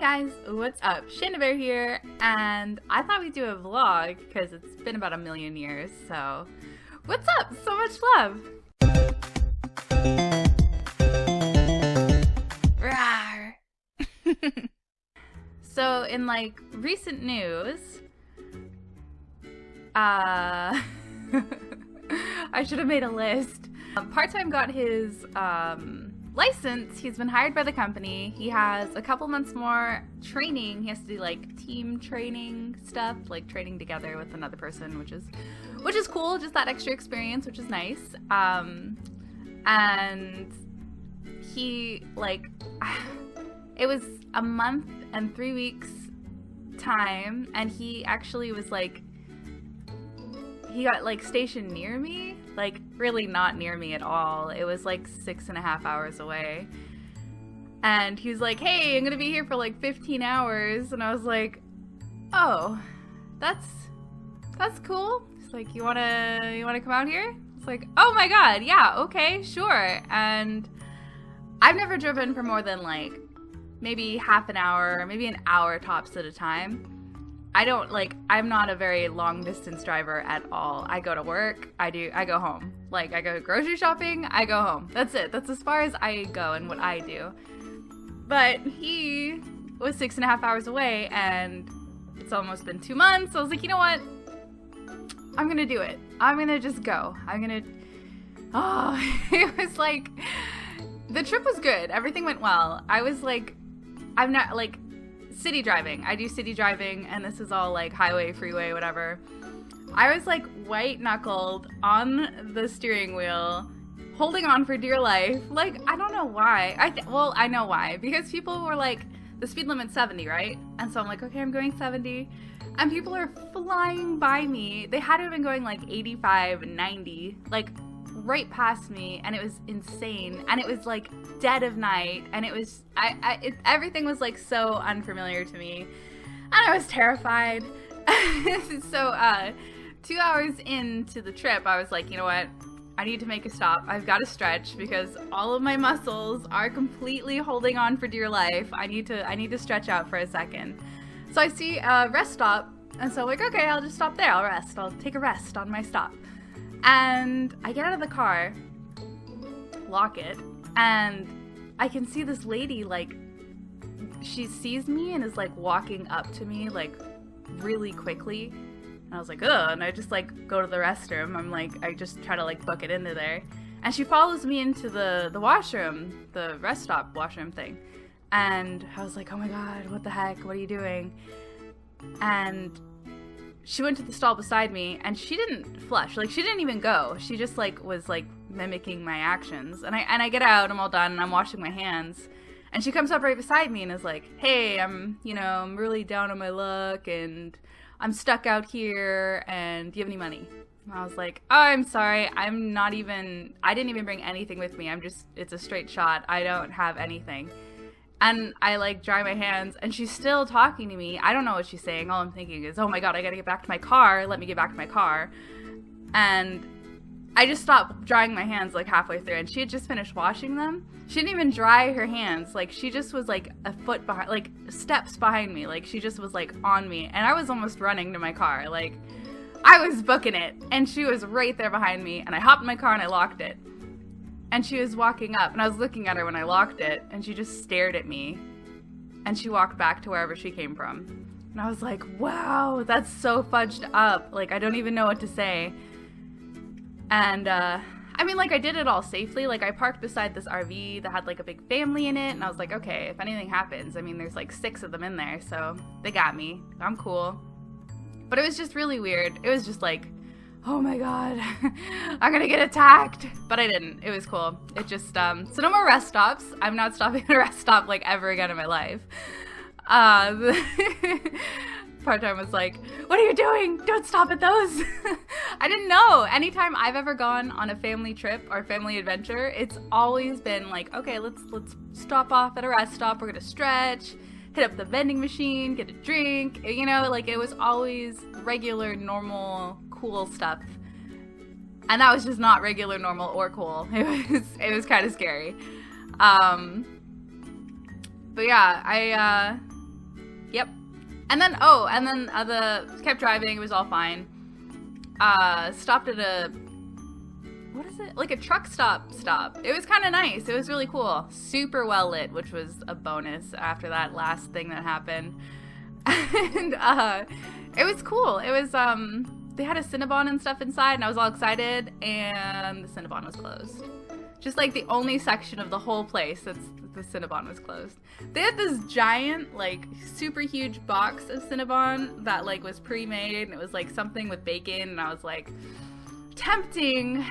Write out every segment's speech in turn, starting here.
guys, what's up? Bear here, and I thought we'd do a vlog because it's been about 1,000,000 years, so what's up? So much love! Rawr. So in like recent news, I should have made a list. Part-Time got his license. He's been hired by the company. He has a couple months more training. He has to do like team training stuff, like training together with another person, which is cool. Just that extra experience, which is nice. And he it was a month and 3 weeks time, and he actually was like, he got like stationed near me, like really not near me at all. It was like 6.5 hours away. And he was like, hey, I'm gonna be here for like 15 hours. And I was like, oh, that's cool. He's like, you wanna come out here? It's like, oh my god, yeah, okay, sure. And I've never driven for more than like maybe half an hour, maybe an hour tops at a time. I'm not a very long distance driver at all. I go to work, I go home. Like, I go grocery shopping, I go home. That's it. That's as far as I go and what I do. But he was 6.5 hours away, and it's almost been 2 months. So I was like, you know what? I'm gonna do it. I'm gonna just go. It was like, the trip was good. Everything went well. I was like, I'm not like, city driving. I do city driving, and this is all like highway, freeway, whatever. I was like white-knuckled on the steering wheel, holding on for dear life. Like, I don't know why. I know why. Because people were like, the speed limit's 70, right? And so I'm like, okay, I'm going 70. And people are flying by me. They had to have been going like 85, 90, like right past me, and it was insane. And it was like dead of night, and it was everything was like so unfamiliar to me, and I was terrified. So 2 hours into the trip, I was like, you know what, I need to make a stop. I've got to stretch because all of my muscles are completely holding on for dear life. I need to stretch out for a second. So I see a rest stop, and so I'm like, okay, I'll just stop there. I'll rest. I'll take a rest on my stop. And I get out of the car, lock it, and I can see this lady, like, she sees me and is like walking up to me like really quickly. And I was like, ugh, and I just like go to the restroom. I'm like, I just try to like book it into there. And she follows me into the washroom, the rest stop washroom thing. And I was like, oh my god, what the heck, what are you doing? And she went to the stall beside me, and she didn't flush. Like, she didn't even go. She just like was like mimicking my actions. And I get out, I'm all done, and I'm washing my hands. And she comes up right beside me and is like, hey, I'm really down on my luck, and I'm stuck out here, and do you have any money? And I was like, oh, I'm sorry, I didn't even bring anything with me. It's a straight shot. I don't have anything. And I like dry my hands, and she's still talking to me. I don't know what she's saying. All I'm thinking is, oh my god, I gotta get back to my car. Let me get back to my car. And I just stopped drying my hands like halfway through, and she had just finished washing them. She didn't even dry her hands. Like, she just was like a foot behind, like steps behind me. Like, she just was like on me, and I was almost running to my car. Like, I was booking it, and she was right there behind me, and I hopped in my car and I locked it. And she was walking up, and I was looking at her when I locked it, and she just stared at me, and she walked back to wherever she came from. And I was like, wow, that's so fudged up. Like, I don't even know what to say. And, I mean, like, I did it all safely. Like, I parked beside this RV that had, like, a big family in it, and I was like, okay, if anything happens, I mean, there's, like, 6 of them in there, so they got me. I'm cool. But it was just really weird. It was just like, oh my god, I'm gonna get attacked. But I didn't. It was cool. It just, so no more rest stops. I'm not stopping at a rest stop, like, ever again in my life. Part-Time was like, what are you doing? Don't stop at those. I didn't know. Anytime I've ever gone on a family trip or family adventure, it's always been like, okay, let's stop off at a rest stop. We're gonna stretch, hit up the vending machine, get a drink. You know, like, it was always regular, normal, cool stuff. And that was just not regular, normal, or cool. It was kind of scary. But yeah, Yep. And then, kept driving. It was all fine. Stopped at a, what is it? Like a truck stop. It was kind of nice. It was really cool. Super well lit, which was a bonus after that last thing that happened. And, it was cool. It was, they had a Cinnabon and stuff inside, and I was all excited, and the Cinnabon was closed. Just like the only section of the whole place that's the Cinnabon was closed. They had this giant, like, super huge box of Cinnabon that, like, was pre-made, and it was, like, something with bacon, and I was, like, tempting,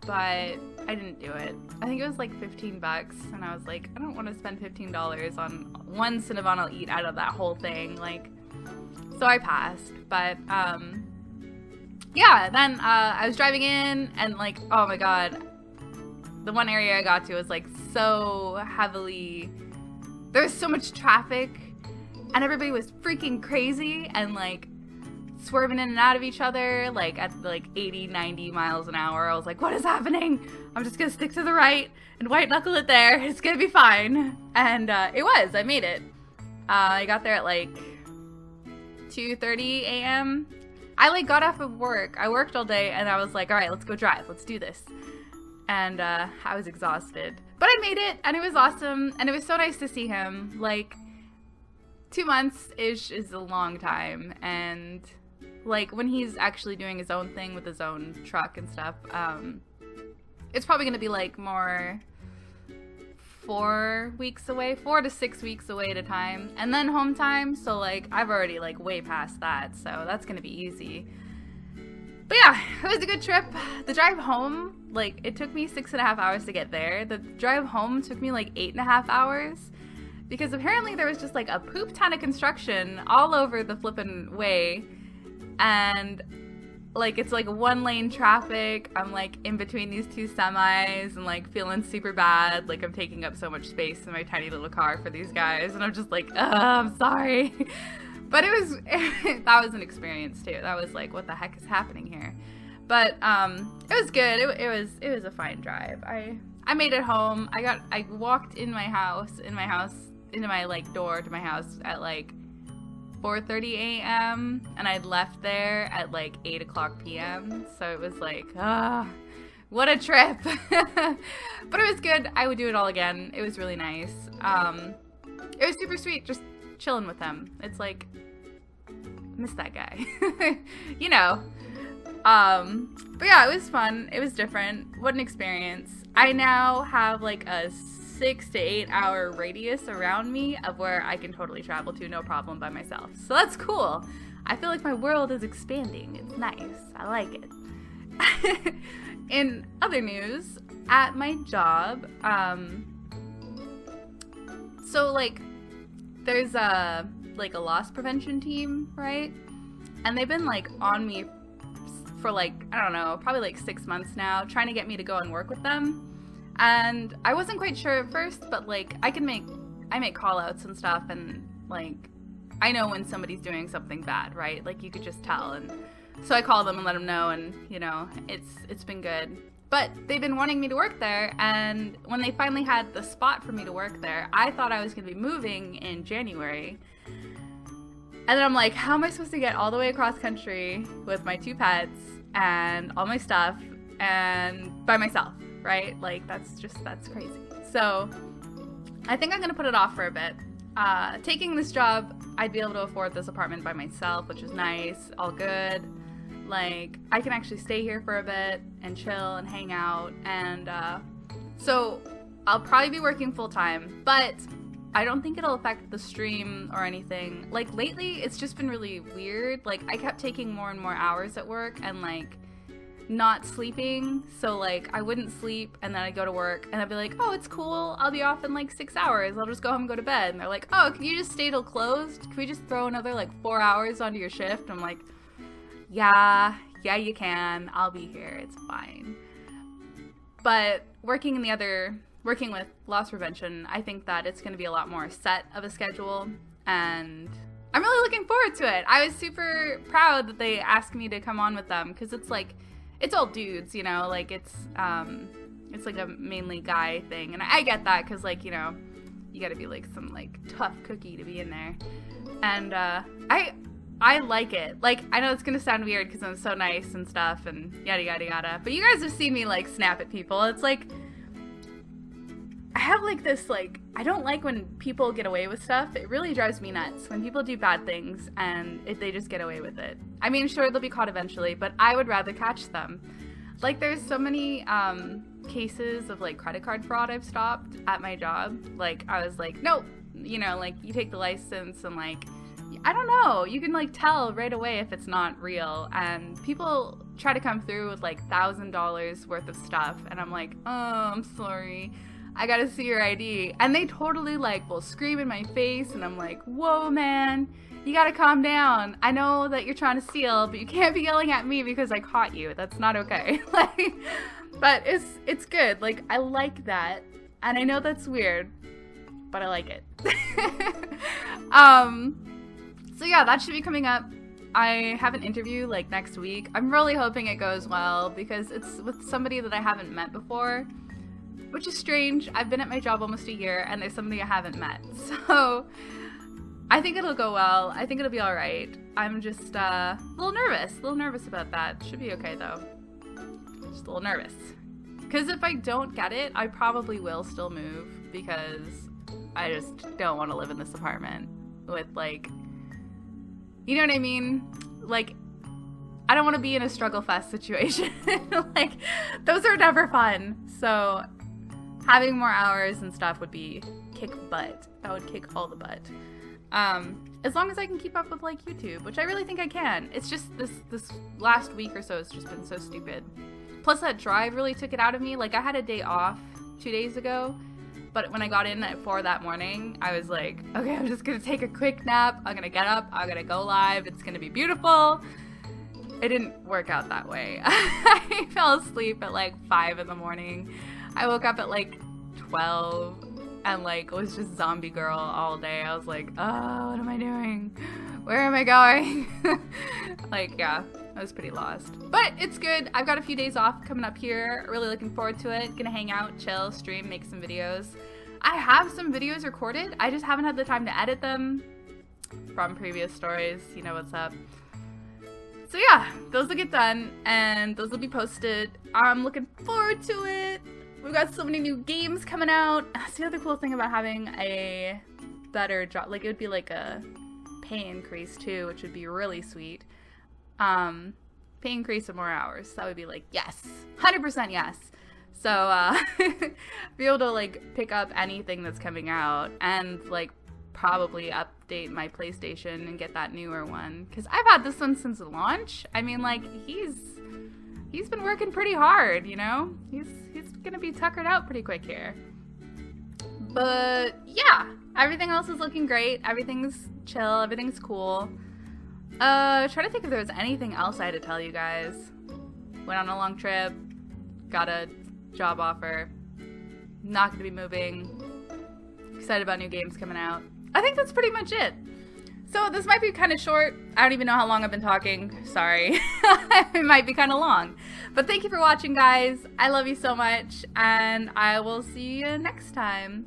but I didn't do it. I think it was, like, $15, and I was, like, I don't want to spend $15 on one Cinnabon I'll eat out of that whole thing, like, so I passed, but, yeah, then, I was driving in, and, like, oh my god, the one area I got to was, like, so heavily, there was so much traffic, and everybody was freaking crazy, and, like, swerving in and out of each other, like, at, like, 80, 90 miles an hour. I was like, what is happening? I'm just gonna stick to the right and white knuckle it there. It's gonna be fine. And, it was. I made it. I got there at, like, 2:30 a.m. I, like, got off of work. I worked all day, and I was like, all right, let's go drive. Let's do this. And, I was exhausted. But I made it, and it was awesome, and it was so nice to see him. Like, 2 months-ish is a long time, and, like, when he's actually doing his own thing with his own truck and stuff, it's probably gonna be, like, more 4 weeks away, 4 to 6 weeks away at a time, and then home time, so, like, I've already, like, way past that, so that's gonna be easy. But yeah, it was a good trip. The drive home, like, it took me 6.5 hours to get there. The drive home took me, like, 8.5 hours, because apparently there was just, like, a poop ton of construction all over the flippin' way, and, like, it's, like, one-lane traffic. I'm, like, in between these two semis and, like, feeling super bad. Like, I'm taking up so much space in my tiny little car for these guys, and I'm just like, I'm sorry. But it was, that was an experience, too. That was, like, what the heck is happening here? But, it was good. It was a fine drive. I made it home. I walked into my, like, door to my house at, like, 4:30 a.m. and I'd left there at, like, 8 o'clock p.m. So it was like, what a trip. But it was good. I would do it all again. It was really nice. It was super sweet just chilling with him. It's like, miss that guy. You know. But yeah, it was fun. It was different. What an experience. I now have, like, a 6 to 8 hour radius around me of where I can totally travel to no problem by myself. So that's cool. I feel like my world is expanding. It's nice. I like it. In other news, at my job, so, like, there's a loss prevention team, right? And they've been, like, on me for, like, I don't know, probably, like, 6 months now, trying to get me to go and work with them. And I wasn't quite sure at first, but, like, I make call-outs and stuff, and, like, I know when somebody's doing something bad, right? Like, you could just tell, and so I call them and let them know, and, you know, it's been good. But they've been wanting me to work there, and when they finally had the spot for me to work there, I thought I was going to be moving in January. And then I'm like, how am I supposed to get all the way across country with my 2 pets and all my stuff and by myself? Right? Like, that's crazy. So I think I'm going to put it off for a bit. Taking this job, I'd be able to afford this apartment by myself, which is nice, all good. Like, I can actually stay here for a bit and chill and hang out. And so I'll probably be working full time, but I don't think it'll affect the stream or anything. Like, lately, it's just been really weird. Like, I kept taking more and more hours at work and, like, not sleeping, so, like, I wouldn't sleep, and then I'd go to work, and I'd be like, oh, it's cool, I'll be off in, like, 6 hours, I'll just go home and go to bed, and they're like, oh, can you just stay till closed? Can we just throw another, like, 4 hours onto your shift? I'm like, yeah, you can, I'll be here, it's fine. But working with loss prevention, I think that it's going to be a lot more set of a schedule, and I'm really looking forward to it. I was super proud that they asked me to come on with them, because it's, like, it's all dudes, you know, like, it's like a mainly guy thing, and I get that, because, like, you know, you gotta be like some like tough cookie to be in there. And I like it. Like, I know it's gonna sound weird because I'm so nice and stuff and yada yada yada, but you guys have seen me like snap at people. It's like, I have like this, like, I don't like when people get away with stuff. It really drives me nuts when people do bad things and if they just get away with it. I mean, sure, they'll be caught eventually, but I would rather catch them. Like, there's so many cases of like credit card fraud I've stopped at my job. Like, I was like, no, you know, like, you take the license and like, I don't know, you can like tell right away if it's not real. And people try to come through with like $1,000 worth of stuff and I'm like, oh, I'm sorry, I gotta see your ID. And they totally like will scream in my face and I'm like, whoa man, you gotta calm down. I know that you're trying to steal, but you can't be yelling at me because I caught you. That's not okay. Like, but it's good. Like, I like that. And I know that's weird, but I like it. So yeah, that should be coming up. I have an interview like next week. I'm really hoping it goes well because it's with somebody that I haven't met before, which is strange. I've been at my job almost a year and there's somebody I haven't met. So I think it'll go well. I think it'll be all right. I'm just a little nervous about that. Should be okay though. Just a little nervous. Because if I don't get it, I probably will still move because I just don't want to live in this apartment with like, you know what I mean? Like, I don't want to be in a struggle fest situation. Like, those are never fun. So having more hours and stuff would be kick butt. That would kick all the butt. As long as I can keep up with like YouTube, which I really think I can. It's just this last week or so has just been so stupid. Plus that drive really took it out of me. Like, I had a day off 2 days ago, but when I got in at 4 that morning, I was like, okay, I'm just gonna take a quick nap. I'm gonna get up, I'm gonna go live. It's gonna be beautiful. It didn't work out that way. I fell asleep at like 5 in the morning. I woke up at like 12 and like was just zombie girl all day. I was like, oh, what am I doing? Where am I going? Like, yeah, I was pretty lost. But it's good. I've got a few days off coming up here. Really looking forward to it. Gonna hang out, chill, stream, make some videos. I have some videos recorded. I just haven't had the time to edit them from previous stories. You know what's up. So yeah, those will get done and those will be posted. I'm looking forward to it. We've got so many new games coming out. That's the other cool thing about having a better job. Like, it would be like a pay increase too, which would be really sweet. Pay increase of more hours. That would be like, yes, 100% yes. So, be able to like pick up anything that's coming out and like probably update my PlayStation and get that newer one. Cause I've had this one since launch. I mean, like, he's been working pretty hard, you know? He's gonna be tuckered out pretty quick here. But yeah, everything else is looking great. Everything's chill. Everything's cool. Trying to think if there was anything else I had to tell you guys. Went on a long trip. Got a job offer. Not gonna be moving. Excited about new games coming out. I think that's pretty much it. So this might be kind of short. I don't even know how long I've been talking. Sorry. It might be kind of long. But thank you for watching, guys. I love you so much. And I will see you next time.